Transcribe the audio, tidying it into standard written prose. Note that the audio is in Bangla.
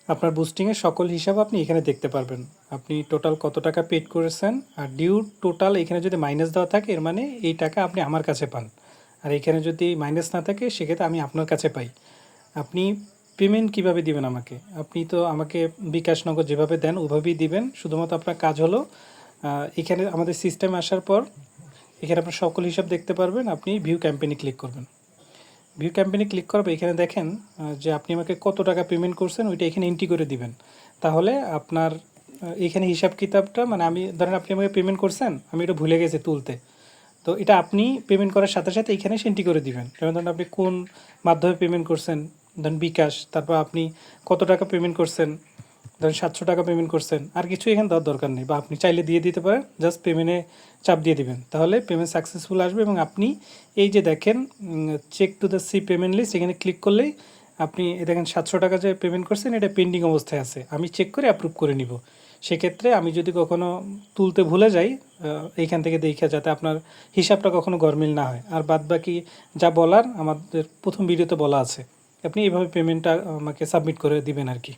আপনার বুস্টিংয়ের সকল হিসাব আপনি এখানে দেখতে পারবেন। আপনি টোটাল কত টাকা পেড করেছেন আর ডিউ টোটাল এখানে যদি মাইনাস দেওয়া থাকে এর মানে এই টাকা আপনি আমার কাছে পান, আর এখানে যদি মাইনাস না থাকে সেক্ষেত্রে আমি আপনার কাছে পাই। আপনি পেমেন্ট কিভাবে দিবেন আমাকে? আপনি তো আমাকে বিকাশ নগদ যেভাবে দেন ওভাবেই দিবেন। শুধুমাত্র আপনার কাজ হলো এখানে আমাদের সিস্টেমে আসার পর এখানে আপনার সকল হিসাব দেখতে পারবেন। আপনি ভিউ ক্যাম্পেইনে ক্লিক করবেন। ভিউ ক্যাম্পেইনে ক্লিক করবে এখানে দেখেন যে আপনি আমাকে কত টাকা পেমেন্ট করছেন ওইটা এখানে এন্ট্রি করে দিবেন। তাহলে আপনার এখানে হিসাব কিতাবটা মানে আমি ধরেন আপনি আমাকে পেমেন্ট করছেন, আমি এটা ভুলে গেছি তুলতে। তো এটা আপনি পেমেন্ট করার সাথে সাথে এখানে এসে এন্ট্রি করে দিবেন। যেমন ধরেন আপনি কোন মাধ্যমে পেমেন্ট করছেন, ধরেন বিকাশ, তারপর আপনি কত টাকা পেমেন্ট করছেন, ধরেন 700 টাকা পেমেন্ট করছেন, আর কিছু এখানে দেওয়ার দরকার নেই, বা আপনি চাইলে দিয়ে দিতে পারেন, জাস্ট পেমেন্টে চাপ দিয়ে দিবেন, তাহলে পেমেন্ট সাকসেসফুল আসবে। এবং আপনি এই যে দেখেন check to the C payment list, এখানে ক্লিক করলেই আপনি দেখেন 700 টাকা যে পেমেন্ট করছেন এটা পেন্ডিং অবস্থায় আছে, আমি চেক করে অ্যাপ্রুভ করে নিব। সেক্ষেত্রে আমি যদি কখনো তুলতে ভুলে যাই এইখান থেকে দেখে, যাতে আপনার হিসাবটা কখনো গরমিল না হয়। আর বাদ বাকি যা বলার আমাদের প্রথম ভিডিওতে বলা আছে, আপনি এইভাবে পেমেন্টটা আমাকে সাবমিট করে দিবেন আর কি।